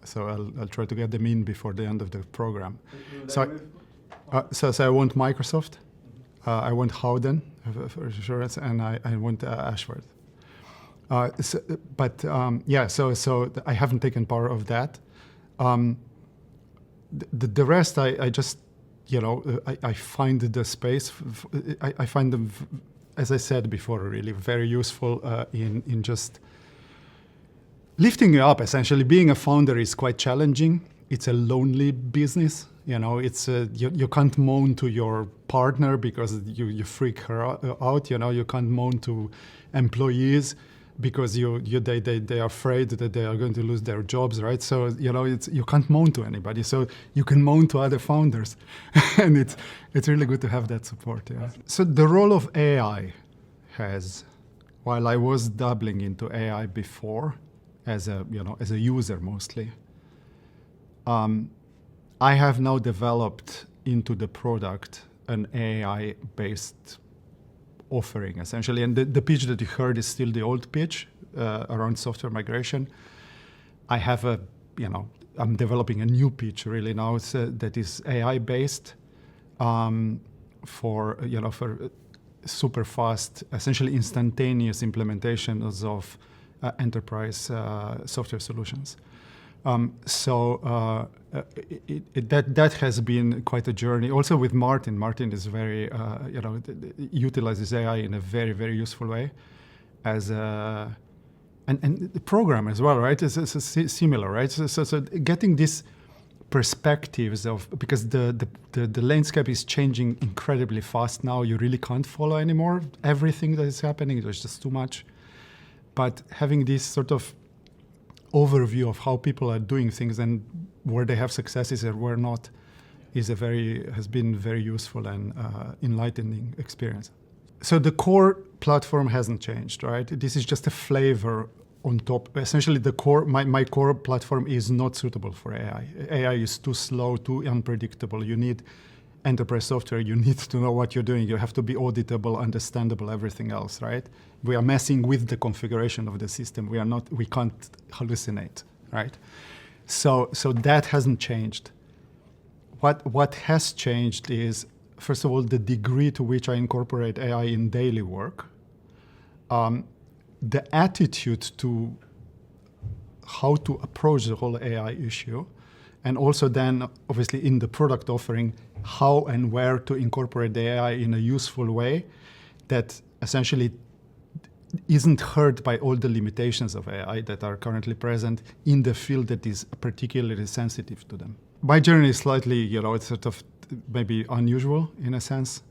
Speaker 17: so I'll try to get them in before the end of the program. So I want Microsoft, I want Howden for insurance, and I want Ashford. So I haven't taken part of that. The rest, I just, I find the space. I find them, as I said before, really very useful in just lifting you up. Essentially, being a founder is quite challenging. It's a lonely business. It's you can't moan to your partner because you freak her out. You can't moan to employees because they are afraid that they are going to lose their jobs, right? So you can't moan to anybody. So you can moan to other founders, and it's really good to have that support. Yeah. So the role of AI has, while I was dabbling into AI before, as a user mostly, I have now developed into the product an AI-based offering, essentially. And the pitch that you heard is still the old pitch around software migration. I have I'm developing a new pitch really now that is AI-based for super fast, essentially instantaneous implementations of enterprise software solutions. That has been quite a journey. Also with Martin. Martin is very, utilizes AI in a very, very useful way as and the program as well, right? It's similar, right? So getting this perspectives of, because the landscape is changing incredibly fast now. You really can't follow anymore everything that is happening. There's just too much. But having this sort of overview of how people are doing things and where they have successes and where not has been very useful and enlightening experience. So the core platform hasn't changed, right? This is just a flavor on top. Essentially, the core, my core platform is not suitable for AI. AI is too slow, too unpredictable. You need enterprise software. You need to know what you're doing. You have to be auditable, understandable, everything else, right? We are messing with the configuration of the system. We can't hallucinate, right? So that hasn't changed. What has changed is, first of all, the degree to which I incorporate AI in daily work. The attitude to how to approach the whole AI issue, and also then, obviously, in the product offering, how and where to incorporate the AI in a useful way that essentially isn't hurt by all the limitations of AI that are currently present in the field that is particularly sensitive to them. My journey is slightly, it's sort of maybe unusual in a sense.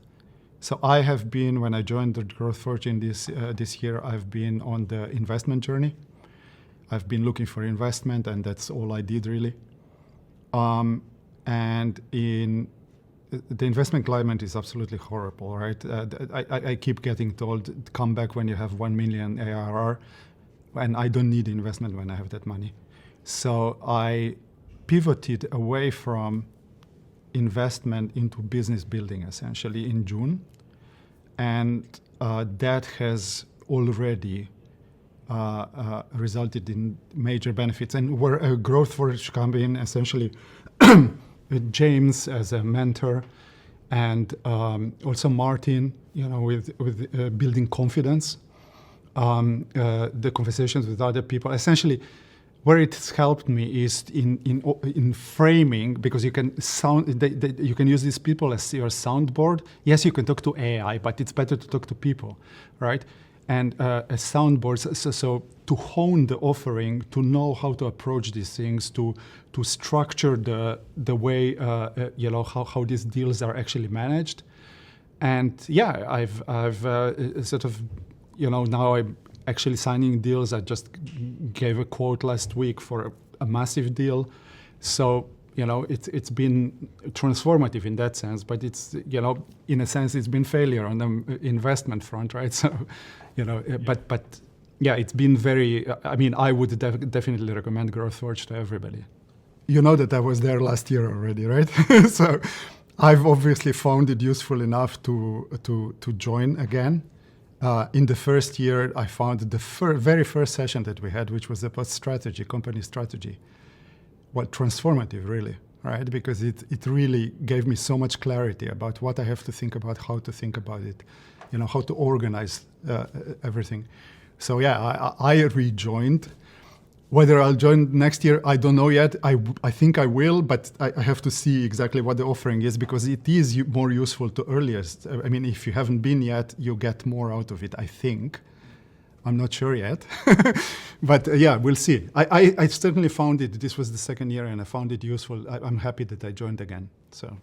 Speaker 17: So I have been, when I joined the Growth Forge in this year, I've been on the investment journey. I've been looking for investment, and that's all I did really. And in the investment climate is absolutely horrible, right? I keep getting told, come back when you have 1 million ARR, and I don't need investment when I have that money. So I pivoted away from investment into business building, essentially, in June. And that has already resulted in major benefits. And where a Growth Forge come in, essentially, with James as a mentor, and also Martin, with building confidence, the conversations with other people. Essentially, where it's helped me is in framing, because you can you can use these people as your soundboard. Yes, you can talk to AI, but it's better to talk to people, right? And a soundboard, so to hone the offering, to know how to approach these things, to structure the way how these deals are actually managed. And yeah, I've sort of now I'm actually signing deals. I just gave a quote last week for a massive deal. So, it's been transformative in that sense, but it's, in a sense, it's been failure on the investment front, right? So, but yeah, it's been very, I would definitely recommend Growth Forge to everybody. You know that I was there last year already, right? So I've obviously found it useful enough to join again. In the first year, I found the very first session that we had, which was about strategy, company strategy, transformative, really, right? Because it really gave me so much clarity about what I have to think about, how to think about it, how to organize everything. So yeah, I rejoined. Whether I'll join next year, I don't know yet. I think I will, but I have to see exactly what the offering is, because it is more useful to earliest. If you haven't been yet, you get more out of it, I think. I'm not sure yet. But yeah, we'll see. I certainly found it. This was the second year, and I found it useful. I'm happy that I joined again. So.